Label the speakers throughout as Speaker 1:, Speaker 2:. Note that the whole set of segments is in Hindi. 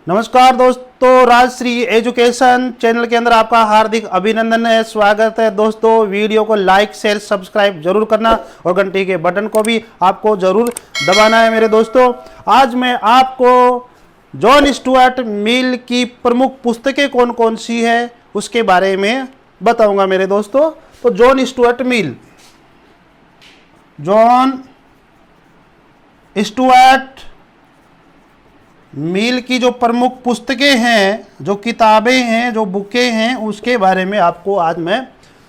Speaker 1: नमस्कार दोस्तों, राजश्री एजुकेशन चैनल के अंदर आपका हार्दिक अभिनंदन है, स्वागत है। दोस्तों वीडियो को लाइक शेयर सब्सक्राइब जरूर करना और घंटी के बटन को भी आपको जरूर दबाना है। मेरे दोस्तों, आज मैं आपको जॉन स्टुअर्ट मिल की प्रमुख पुस्तकें कौन कौन सी है उसके बारे में बताऊंगा मेरे दोस्तों। तो जॉन स्टुअर्ट मिल, जॉन स्टुअर्ट मिल की जो प्रमुख पुस्तकें हैं, जो किताबें हैं, जो बुकें हैं, उसके बारे में आपको आज मैं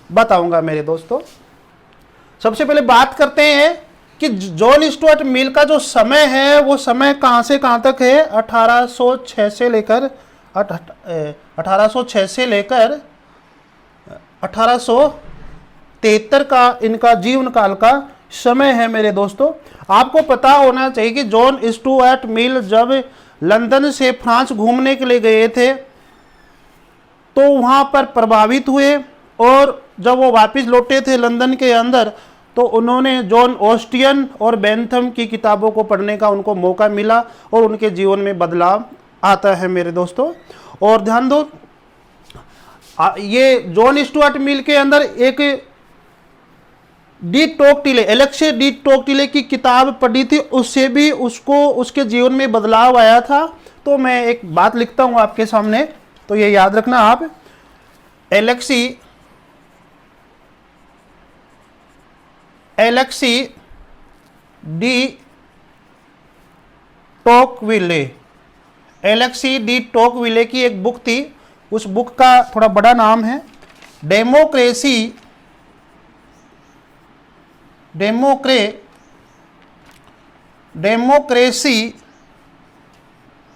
Speaker 1: बताऊंगा मेरे दोस्तों। सबसे पहले बात करते हैं कि जॉन स्टुअर्ट मिल का जो समय है वो समय कहां से कहां तक है। 1806 से लेकर 1873 का इनका जीवन काल का समय है मेरे दोस्तों। आपको पता होना चाहिए कि जॉन स्टुअर्ट मिल जब लंदन से फ्रांस घूमने के लिए गए थे तो वहाँ पर प्रभावित हुए, और जब वो वापस लौटे थे लंदन के अंदर तो उन्होंने जॉन ऑस्टिन और बेंथम की किताबों को पढ़ने का उनको मौका मिला और उनके जीवन में बदलाव आता है मेरे दोस्तों। और ध्यान दो, ये जॉन स्टुअर्ट मिल के अंदर एक डी टोक्टिले, एलेक्सी डी टोक्टिले की किताब पढ़ी थी, उससे भी उसको उसके जीवन में बदलाव आया था। तो मैं एक बात लिखता हूं आपके सामने, तो ये याद रखना आप। Alexei de टोक्विले, Alexei de Tocqueville की एक बुक थी, उस बुक का थोड़ा बड़ा नाम है डेमोक्रेसी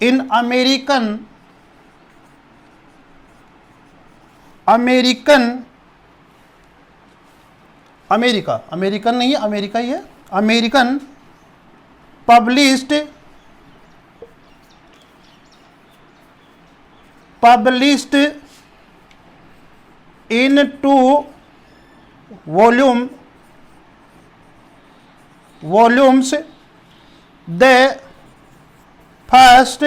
Speaker 1: इन अमेरिकन नहीं है, अमेरिका ही है, American published in 2 volumes, the first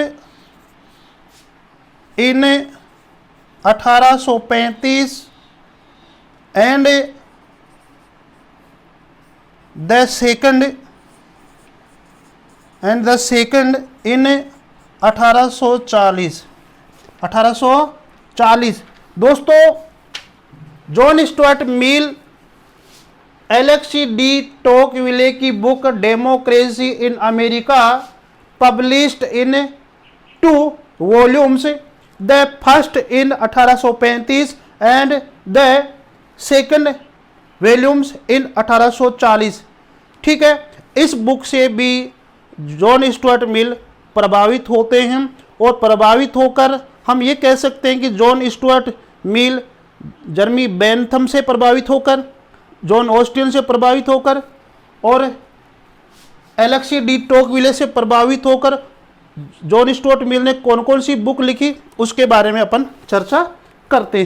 Speaker 1: in 1835 and the second in 1840। दोस्तों, John Stuart Mill Alexis de Tocqueville की book Democracy in America published in 2 volumes, the first in 1835 and the second volumes in 1840। ठीक है, इस बुक से भी जॉन स्टुअर्ट मिल प्रभावित होते हैं, और प्रभावित होकर हम ये कह सकते हैं कि जॉन स्टुअर्ट मिल जर्मी बेंथम से प्रभावित होकर, जॉन ऑस्टिन से प्रभावित होकर और एलेक्सी डी टोक्विले से प्रभावित होकर जॉन स्टुअर्ट मिल ने कौन कौन सी बुक लिखी उसके बारे में अपन चर्चा करते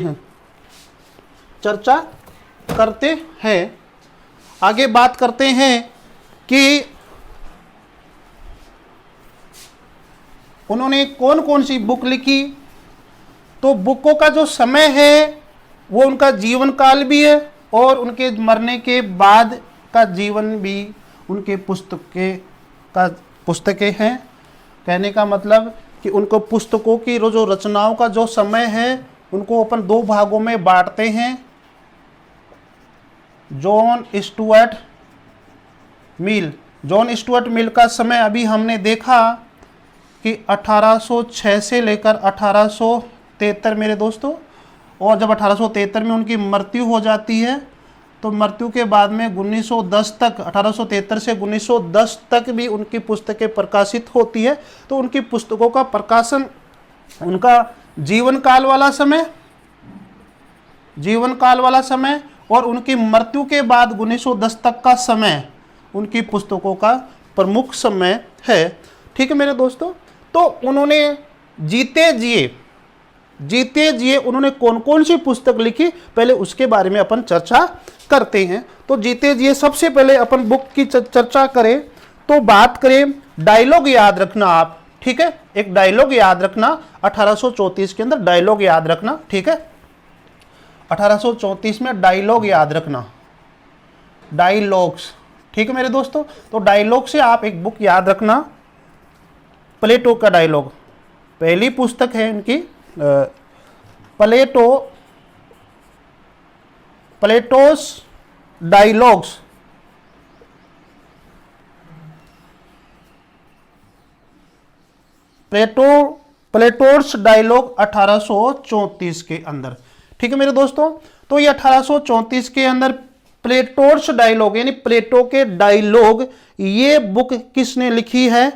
Speaker 1: हैं। आगे बात करते हैं कि उन्होंने कौन कौन सी बुक लिखी। तो बुकों का जो समय है वो उनका जीवन काल भी है और उनके मरने के बाद का जीवन भी उनके पुस्तकें हैं। कहने का मतलब कि उनको पुस्तकों की जो रचनाओं का जो समय है उनको अपन 2 भागों में बांटते हैं। जॉन स्टुअर्ट मिल का समय अभी हमने देखा कि 1806 से लेकर 1873 मेरे दोस्तों, और जब 1873 में उनकी मृत्यु हो जाती है तो मृत्यु के बाद में 1910 तक, 1873 से 1910 तक भी उनकी पुस्तकें प्रकाशित होती है। तो उनकी पुस्तकों का प्रकाशन, उनका जीवन काल वाला समय और उनकी मृत्यु के बाद 1910 तक का समय उनकी पुस्तकों का प्रमुख समय है। ठीक है मेरे दोस्तों, तो उन्होंने जीते जिए उन्होंने कौन कौन सी पुस्तक लिखी, पहले उसके बारे में अपन चर्चा करते हैं। तो जीते जिए सबसे पहले अपन बुक की चर्चा करें तो बात करें, डायलॉग याद रखना आप, ठीक है, एक डायलॉग याद रखना 1834 के अंदर, डायलॉग याद रखना, ठीक है। 1834 में डायलॉग याद रखना, डायलॉग्स, ठीक है मेरे दोस्तों। तो डायलॉग से आप एक बुक याद रखना, प्लेटो का डायलॉग, पहली पुस्तक है इनकी, प्लेटोस डायलॉग्स, प्लेटोस डायलॉग 1834 के अंदर, ठीक है मेरे दोस्तों। तो ये 1834 के अंदर प्लेटोस डायलॉग यानी प्लेटो के डायलॉग, ये बुक किसने लिखी है,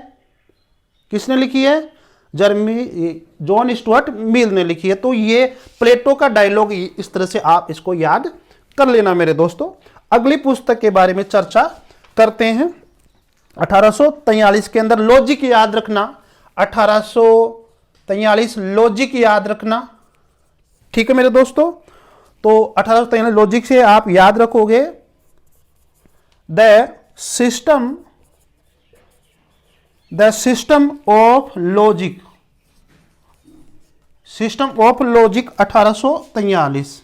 Speaker 1: किसने लिखी है, जॉन स्टुअर्ट मिल ने लिखी है। तो ये प्लेटो का डायलॉग, इस तरह से आप इसको याद कर लेना मेरे दोस्तों। अगली पुस्तक के बारे में चर्चा करते हैं। 1843 के अंदर लॉजिक याद रखना, 1843 लॉजिक याद रखना, ठीक है मेरे दोस्तों। तो 1843 लॉजिक से आप याद रखोगे the system of logic, system of logic 1843,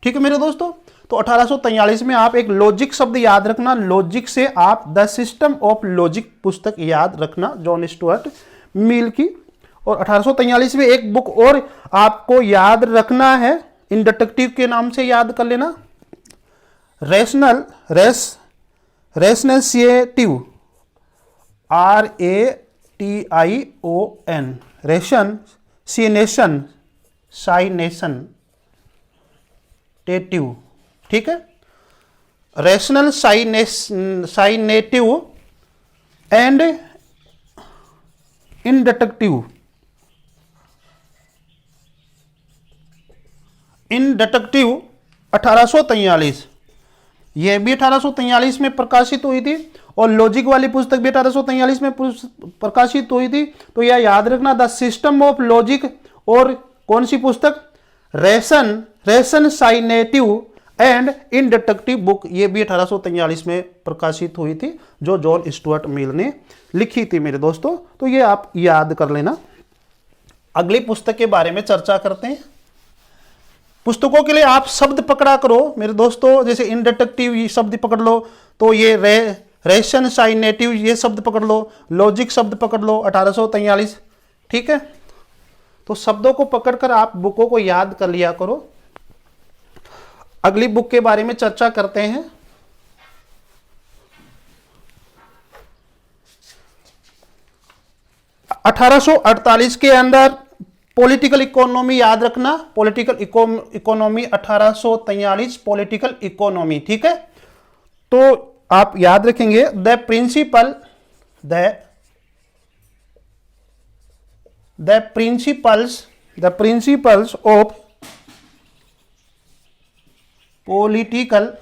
Speaker 1: ठीक है मेरे दोस्तों। तो 1843 में आप एक लॉजिक शब्द याद रखना, लॉजिक से आप द सिस्टम ऑफ लॉजिक पुस्तक याद रखना जॉन स्टुअर्ट मिल की। और 1843 में एक बुक और आपको याद रखना है, इंडक्टिव के नाम से याद कर लेना, रेशनशिएटिव, RATION, साइनेटिव, ठीक है, रेशनल साइनेटिव एंड इंडक्टिव, इंडक्टिव 1843, यह भी 1843 में प्रकाशित हुई थी। और लॉजिक वाली पुस्तक भी 1843 में प्रकाशित हुई थी। तो यह याद रखना, द सिस्टम ऑफ लॉजिक, और कौन सी पुस्तक, रेशन साइनेटिव एंड इंडक्टिव बुक, ये भी 1843 में प्रकाशित हुई थी, जो जॉन स्टुअर्ट मिल ने लिखी थी मेरे दोस्तों। तो ये आप याद कर लेना। अगली पुस्तक के बारे में चर्चा करते हैं। पुस्तकों के लिए आप शब्द पकड़ा करो मेरे दोस्तों, जैसे इंडक्टिव शब्द पकड़ लो, तो ये रेशन साइनेटिव ये शब्द पकड़ लो, लॉजिक शब्द पकड़ लो 1843, ठीक है। तो शब्दों को पकड़कर आप बुकों को याद कर लिया करो। अगली बुक के बारे में चर्चा करते हैं। (1848) के अंदर पॉलिटिकल इकोनॉमी याद रखना, पॉलिटिकल इकोनॉमी 1843, पॉलिटिकल इकोनॉमी, ठीक है। तो आप याद रखेंगे the principles of political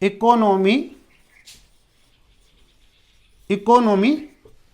Speaker 1: economy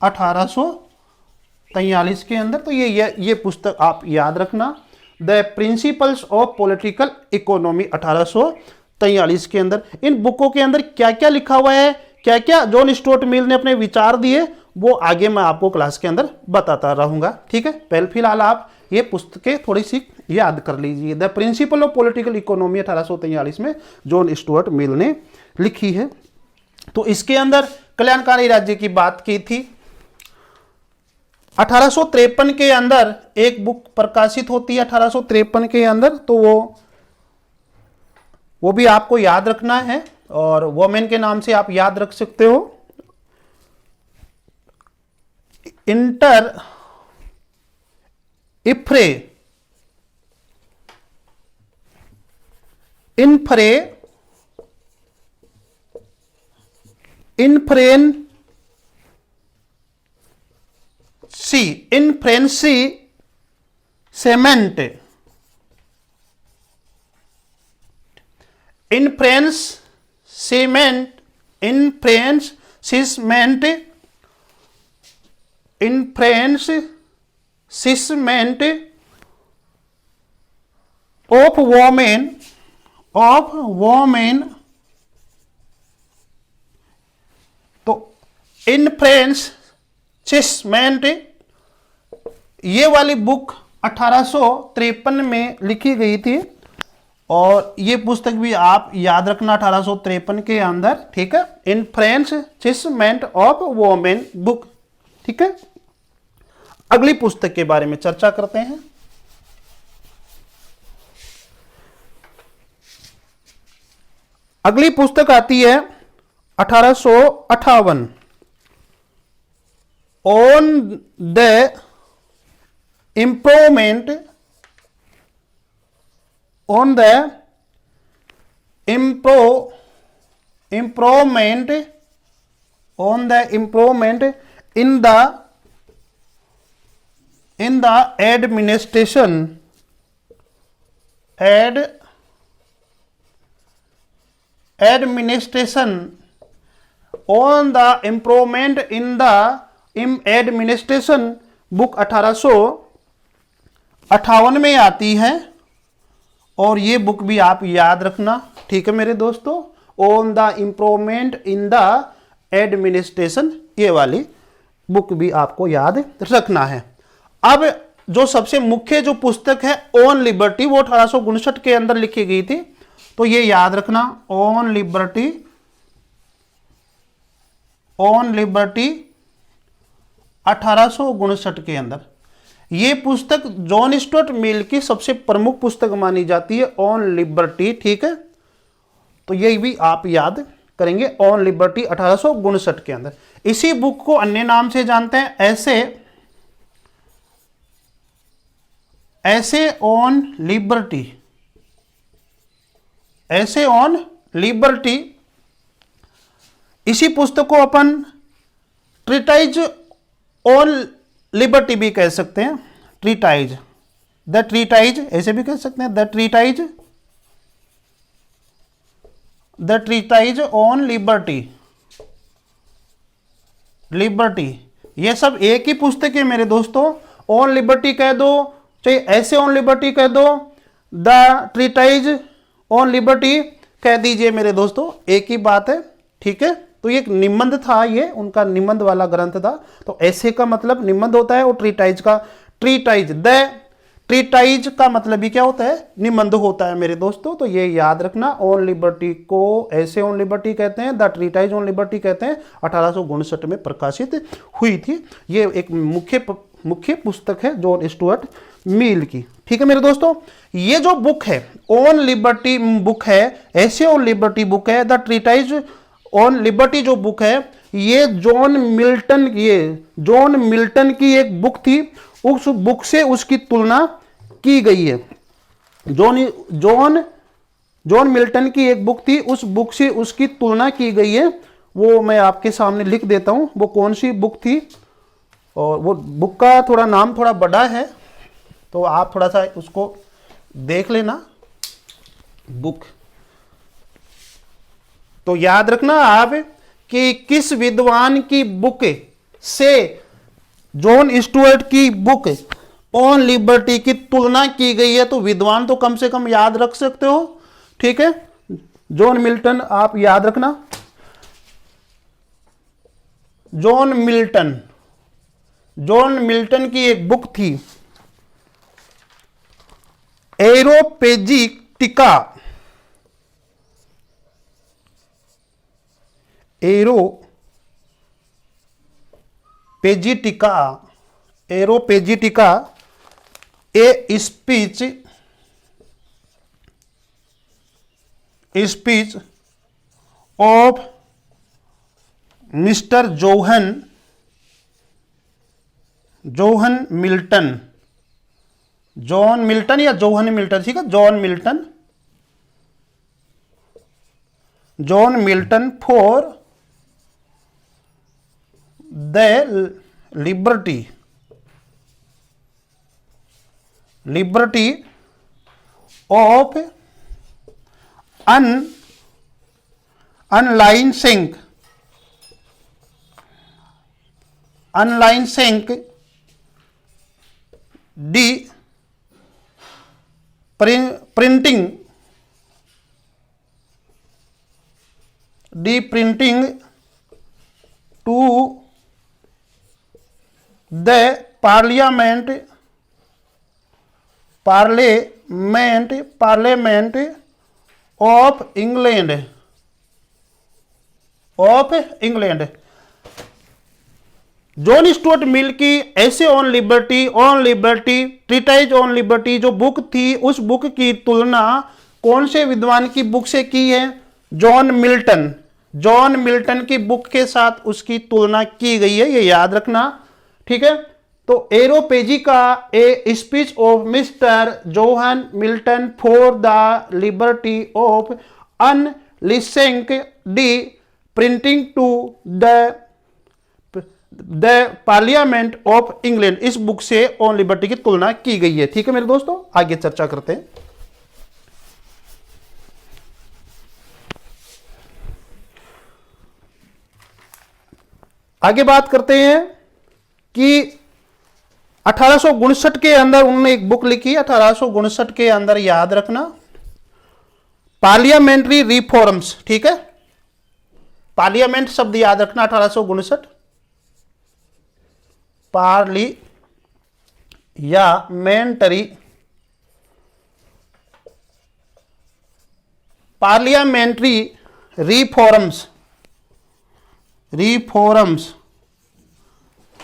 Speaker 1: 1843 के अंदर। तो ये पुस्तक आप याद रखना, the principles of political economy 1843 के अंदर। इन बुकों के अंदर क्या क्या लिखा हुआ है, क्या क्या जॉन स्टुअर्ट मिल ने अपने विचार दिए, वो आगे मैं आपको क्लास के अंदर बताता रहूंगा, ठीक है। पहले फिलहाल आप ये पुस्तकें थोड़ी सी याद कर लीजिए। The principle of political economy 1843 में जॉन स्टुअर्ट मिल ने लिखी है। तो इसके अंदर कल्याणकारी राज्य की बात की थी। 1853 के अंदर एक बुक प्रकाशित होती है 1853 के अंदर, तो वो भी आपको याद रखना है, और वोमेन के नाम से आप याद रख सकते हो। इंटर इफ्रे infranchisement of women, तो infranchisement चेसमेंट, ये वाली बुक 1853 में लिखी गई थी और ये पुस्तक भी आप याद रखना 1853 के अंदर, ठीक है। इन फ्रेंच चेसमेंट ऑफ वोमेन बुक, ठीक है। अगली पुस्तक के बारे में चर्चा करते हैं। अगली पुस्तक आती है 1858, on the improvement, on the improvement, on the improvement in the administration on the improvement in the administration book 1858 में आती है और ये बुक भी आप याद रखना, ठीक है मेरे दोस्तों। On the improvement in the administration, ये वाली बुक भी आपको याद रखना है। अब जो सबसे मुख्य जो पुस्तक है ऑन लिबर्टी, वो 1859 के अंदर लिखी गई थी, तो ये याद रखना, ऑन लिबर्टी 1859 के अंदर। ये पुस्तक जॉन स्टुअर्ट मिल की सबसे प्रमुख पुस्तक मानी जाती है, ऑन लिबर्टी, ठीक है। तो ये भी आप याद करेंगे, ऑन लिबर्टी 1859 के अंदर। इसी बुक को अन्य नाम से जानते हैं, ऐसे ऑन लिबर्टी, ऐसे ऑन लिबर्टी। इसी पुस्तक को अपन ट्रीटाइज ऑन लिबर्टी भी कह सकते हैं, ट्रीटाइज, द ट्रीटाइज ऐसे भी कह सकते हैं, द ट्रीटाइज ऑन लिबर्टी, ये सब एक ही पुस्तक है मेरे दोस्तों। ऑन लिबर्टी कह दो, चाहे ऐसे ऑन लिबर्टी कह दो, द ट्रीटाइज ऑन लिबर्टी कह दीजिए मेरे दोस्तों, एक ही बात है, ठीक है। तो ये एक निबंध था, ये उनका निबंध वाला ग्रंथ था। तो ऐसे का मतलब निबंध होता है और ट्रीटाइज का, द ट्रीटाइज का मतलब भी क्या होता है, निबंध होता है मेरे दोस्तों। तो ये याद रखना, ऑन लिबर्टी को ऐसे ऑन लिबर्टी कहते हैं, द ट्रीटाइज ऑन लिबर्टी कहते हैं, 1859 में प्रकाशित हुई थी। ये एक मुख्य पुस्तक है जॉन स्टुअर्ट मिल की, ठीक है मेरे दोस्तों। ये जो बुक है ऑन लिबर्टी बुक है, ऐसे ऑन लिबर्टी बुक है, द ट्रीटाइज ऑन लिबर्टी जो बुक है, ये जॉन मिल्टन की एक बुक थी। उस बुक से उसकी तुलना की गई है। जॉन मिल्टन की एक बुक थी, उस बुक से उसकी तुलना की गई है। वो मैं आपके सामने लिख देता हूं, वो कौन सी बुक थी। और वो बुक का थोड़ा नाम थोड़ा बड़ा है, तो आप थोड़ा सा उसको देख लेना बुक। तो याद रखना आप कि किस विद्वान की बुक से जॉन स्टुअर्ट की बुक ऑन लिबर्टी की तुलना की गई है। तो विद्वान तो कम से कम याद रख सकते हो, ठीक है। जॉन मिल्टन आप याद रखना, जॉन मिल्टन की एक बुक थी, Areopagitica, Areopagitica a speech of Mr John Milton, या जोहन मिल्टन, ठीक है, John Milton for the liberty of unlicensed the printing to the Parliament of England. John Stuart Mill की essay on liberty treatise on liberty जो बुक थी, उस बुक की तुलना कौन से विद्वान की बुक से की है? जॉन मिल्टन की बुक के साथ उसकी तुलना की गई है, ये याद रखना, ठीक है। तो Areopagitica a speech of Mr John Milton for the liberty of unlicensed the printing to the Parliament of England, इस बुक से ऑन लिबर्टी की तुलना की गई है। ठीक है मेरे दोस्तों, आगे चर्चा करते हैं। आगे बात करते हैं कि 1859 के अंदर उन्होंने एक बुक लिखी। 1859 के अंदर याद रखना पार्लियामेंट्री रिफॉर्म्स, ठीक है। पार्लियामेंट शब्द याद रखना 1859, parliamentary reforms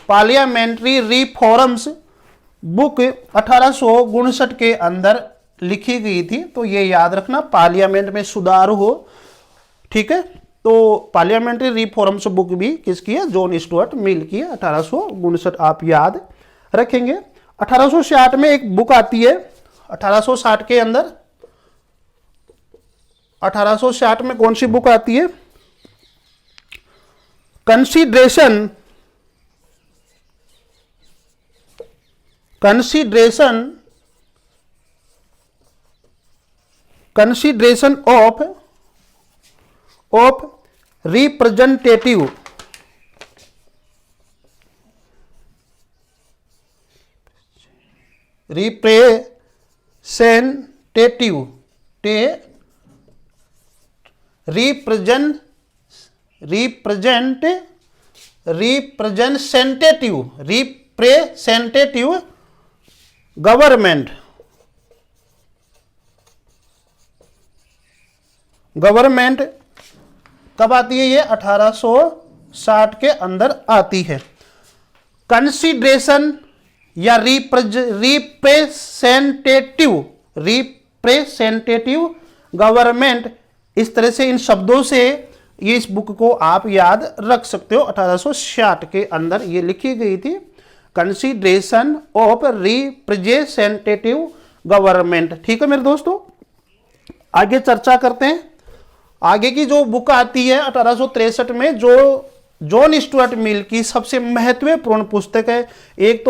Speaker 1: parliamentary reforms book 1859 के अंदर लिखी गई थी। तो ये याद रखना, पार्लियामेंट में सुधार हो, ठीक है। तो पार्लियामेंट्री रिफॉर्म्स बुक भी किसकी है? जॉन स्टुअर्ट मिल की है, 1859 आप याद रखेंगे। 1860 में एक बुक आती है, 1860 के अंदर, 1860 में कौन सी बुक आती है? Consideration of representative representative government कब आती है? ये 1860 के अंदर आती है। कंसीडरेशन या रिप्रेजेंटेटिव गवर्नमेंट, इस तरह से इन शब्दों से ये इस बुक को आप याद रख सकते हो। 1860 के अंदर ये लिखी गई थी, कंसीडरेशन ऑफ रिप्रेजेंटेटिव गवर्नमेंट। ठीक है मेरे दोस्तों, आगे चर्चा करते हैं। आगे की जो बुक आती है 1863 में, जो जॉन स्टुअर्ट मिल की सबसे महत्वपूर्ण पुस्तक है। एक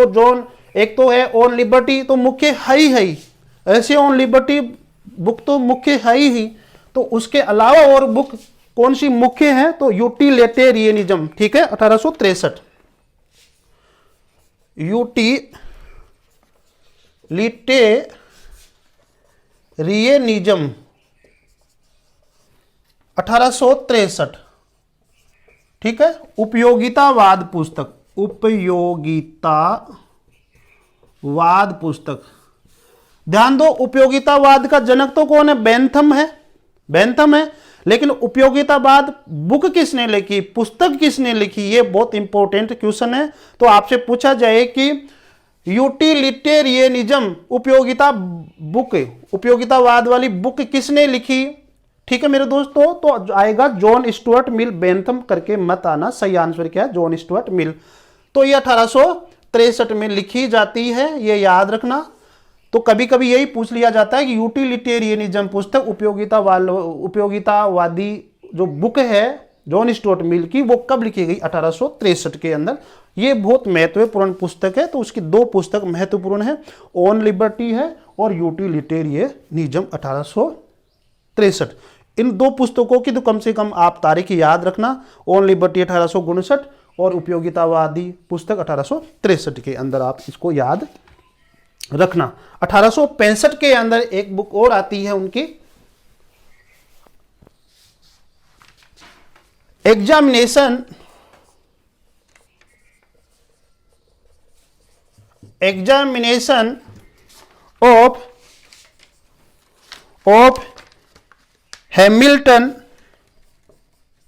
Speaker 1: तो है ऑन लिबर्टी, तो मुख्य है ही ऐसे ऑन लिबर्टी बुक तो मुख्य है ही। तो उसके अलावा और बुक कौन सी मुख्य है? तो यूटिलिटेरियनिज्म, ठीक है, 1863 यूटिलिटेरियनिज्म 1863, ठीक है। उपयोगितावाद पुस्तक, ध्यान दो, उपयोगितावाद का जनक तो कौन है? बेंथम है। लेकिन उपयोगितावाद बुक किसने लिखी, पुस्तक किसने लिखी? ये बहुत इंपॉर्टेंट क्वेश्चन है। तो आपसे पूछा जाए कि यूटिलिटेरियनिज्म उपयोगितावाद वाली बुक किसने लिखी? ठीक है मेरे दोस्तों, तो आएगा जॉन स्टुअर्ट मिल। बेंथम करके मत आना, सही आंसर क्या है? जॉन स्टुअर्ट मिल। तो ये 1863 में लिखी जाती है, ये याद रखना। तो कभी कभी यही पूछ लिया जाता है कि यूटिलिटेरियनिज्म पुस्तक, उपयोगितावादी जो बुक है जॉन स्टुअर्ट मिल की, वो कब लिखी गई? 1863 के अंदर। ये बहुत महत्वपूर्ण पुस्तक है। तो उसकी दो पुस्तक महत्वपूर्ण है, ऑन लिबर्टी है और यूटिलिटेरियनिज्म 1863। इन दो पुस्तकों की तो कम से कम आप तारीख याद रखना, ऑन लिबर्टी 1859 और उपयोगितावादी पुस्तक 1863 के अंदर आप इसको याद रखना। 1865 के अंदर एक बुक और आती है उनकी, examination examination of Hamilton's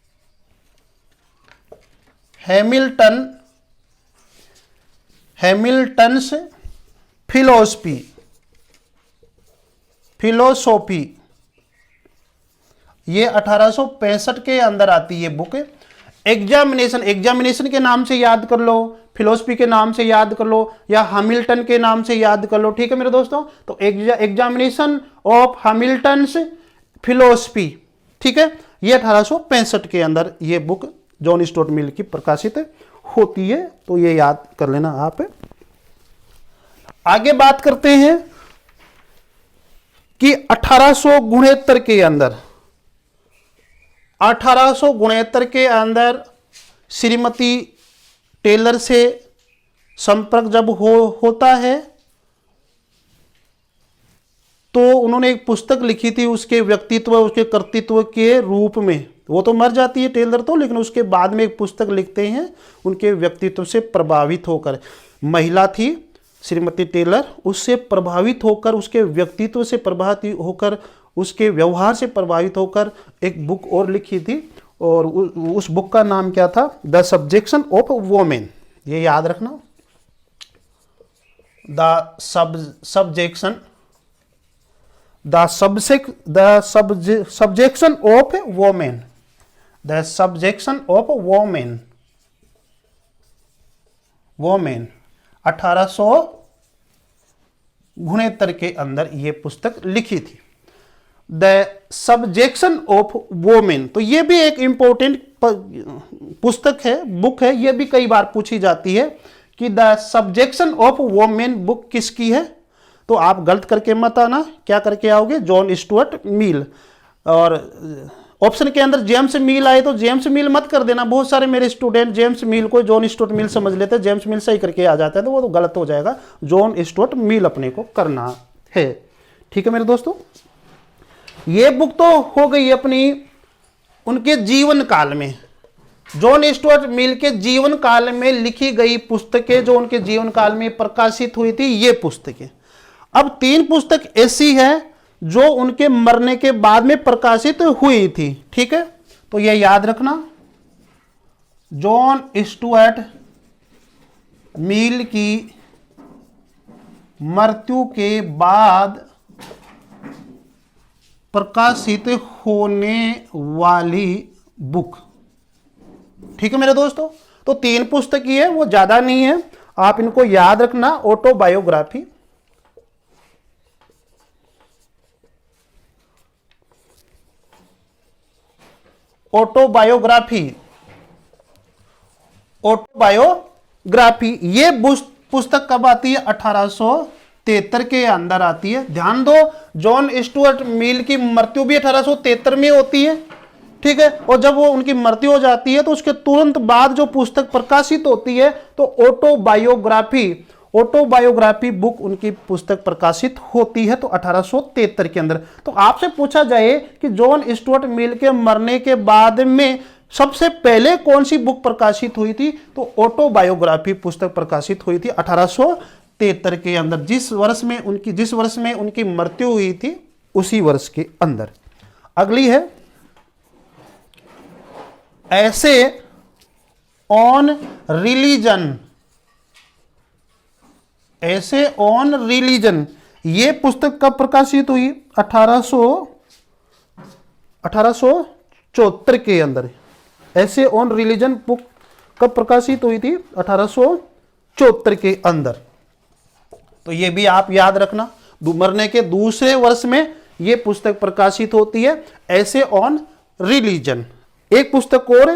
Speaker 1: philosophy, ये 1865 के अंदर आती है बुक। एग्जामिनेशन के नाम से याद कर लो, फिलोसफी के नाम से याद कर लो, या हैमिल्टन के नाम से याद कर लो, ठीक है मेरे दोस्तों। तो एग्जामिनेशन ऑफ हैमिल्टन्स फिलोसफी, ठीक है, ये 1865 के अंदर ये बुक जॉन स्टुअर्ट मिल की प्रकाशित होती है। तो ये याद कर लेना आप। आगे बात करते हैं कि 1869 के अंदर श्रीमती टेलर से संपर्क जब होता है तो उन्होंने एक पुस्तक लिखी थी उसके व्यक्तित्व, उसके कर्तृत्व के रूप में। वो तो मर जाती है टेलर तो, लेकिन उसके बाद में एक पुस्तक लिखते हैं उनके व्यक्तित्व से प्रभावित होकर। महिला थी श्रीमती टेलर, उससे प्रभावित होकर, उसके व्यक्तित्व से प्रभावित होकर, उसके व्यवहार से प्रभावित होकर एक बुक और लिखी थी, और उस बुक का नाम क्या था? The subjection of women. ये याद रखना, the subjection of women, the subjection of women 1869 के अंदर ये पुस्तक लिखी थी, द सब्जेक्शन ऑफ वोमेन। तो ये भी एक इंपॉर्टेंट पुस्तक है, बुक है, ये भी कई बार पूछी जाती है कि the subjection of women book किसकी है। तो आप गलत करके मत आना, क्या करके आओगे? जॉन स्टुअर्ट मिल। और ऑप्शन के अंदर जेम्स मिल आए तो जेम्स मिल मत कर देना। बहुत सारे मेरे स्टूडेंट जेम्स मिल को जॉन स्टुअर्ट मिल समझ लेते हैं, जेम्स मिल सही करके आ जाता है, तो वो तो गलत हो जाएगा। जॉन स्टुअर्ट मिल अपने को करना है, ठीक है मेरे दोस्तों। ये बुक तो हो गई अपनी उनके जीवन काल में, जॉन स्टुअर्ट मिल के जीवन काल में लिखी गई पुस्तकें, जो उनके जीवन काल में प्रकाशित हुई थी ये पुस्तकें। अब 3 पुस्तक ऐसी है जो उनके मरने के बाद में प्रकाशित हुई थी, ठीक है। तो ये याद रखना, जॉन स्टुअर्ट मिल की मृत्यु के बाद प्रकाशित होने वाली बुक, ठीक है मेरे दोस्तों। तो 3 पुस्तक ही है, वो ज्यादा नहीं है, आप इनको याद रखना। ऑटोबायोग्राफी, ऑटोबायोग्राफी ये पुस्तक कब आती है? 1873 के अंदर आती है। ध्यान दो, जॉन स्टुअर्ट मिल की मृत्यु भी 1873 में होती है, ठीक है। और जब वो उनकी मृत्यु हो जाती है तो उसके तुरंत बाद जो पुस्तक प्रकाशित होती है तो ऑटोबायोग्राफी बुक उनकी पुस्तक प्रकाशित होती है, तो 1873 के अंदर। तो आपसे पूछा जाए कि जॉन स्टुअर्ट मिल के मरने के बाद में सबसे पहले कौन सी बुक प्रकाशित हुई थी, तो ऑटोबायोग्राफी पुस्तक प्रकाशित हुई थी 1873 के अंदर। जिस वर्ष में उनकी मृत्यु हुई थी उसी वर्ष के अंदर। अगली है ऐसे ऑन रिलीजन, ये पुस्तक कब प्रकाशित हुई? 1874 के अंदर। ऐसे ऑन रिलीजन बुक कब प्रकाशित हुई थी? 1874 के अंदर। तो ये भी आप याद रखना, मरने के दूसरे वर्ष में ये पुस्तक प्रकाशित होती है, ऐसे ऑन रिलीजन। एक पुस्तक और,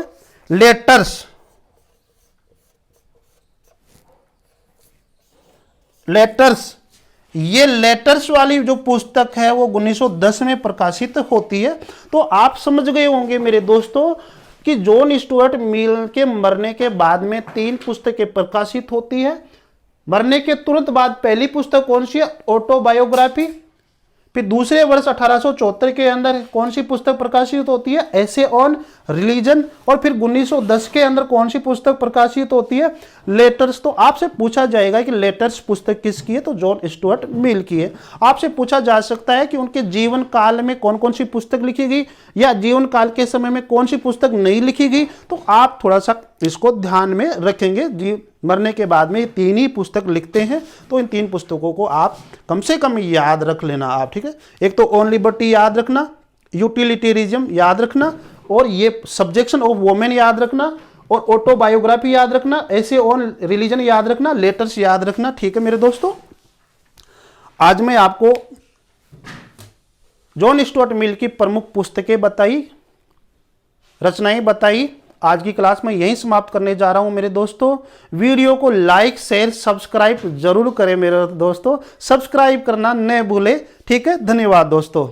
Speaker 1: लेटर्स, ये लेटर्स वाली जो पुस्तक है वो 1910 में प्रकाशित होती है। तो आप समझ गए होंगे मेरे दोस्तों कि जॉन स्टुअर्ट मिल के मरने के बाद में 3 पुस्तकें प्रकाशित होती है। मरने के तुरंत बाद पहली पुस्तक कौन सी है? ऑटोबायोग्राफी। फिर दूसरे वर्ष 1874 के अंदर कौन सी पुस्तक प्रकाशित होती है, एसे ऑन रिलीजन। और फिर 1910 के अंदर कौन सी पुस्तक प्रकाशित होती है, लेटर्स। तो आपसे पूछा जाएगा कि लेटर्स पुस्तक किसकी है, तो जॉन स्टुअर्ट मिल की है। आपसे पूछा जा सकता है कि उनके जीवन काल में कौन कौन सी पुस्तक लिखी गई या जीवन काल के समय में कौन सी पुस्तक नहीं लिखी गई, तो आप थोड़ा सा इसको ध्यान में रखेंगे। मरने के बाद में ये 3 ही पुस्तक लिखते हैं, तो इन 3 पुस्तकों को आप कम से कम याद रख लेना आप, ठीक है। एक तो ऑन लिबर्टी याद रखना, यूटिलिटेरिज्म याद रखना, और ये सब्जेक्शन ऑफ वोमेन याद रखना, और ऑटोबायोग्राफी याद रखना, ऐसे ऑन रिलीजन याद रखना, लेटर्स याद रखना, ठीक है मेरे दोस्तों। आज मैं आपको जॉन स्टुअर्ट मिल की प्रमुख पुस्तकें बताई, रचनाएं बताई। आज की क्लास में यहीं समाप्त करने जा रहा हूं मेरे दोस्तों। वीडियो को लाइक शेयर सब्सक्राइब जरूर करें मेरे दोस्तों, सब्सक्राइब करना न भूलें, ठीक है। धन्यवाद दोस्तों।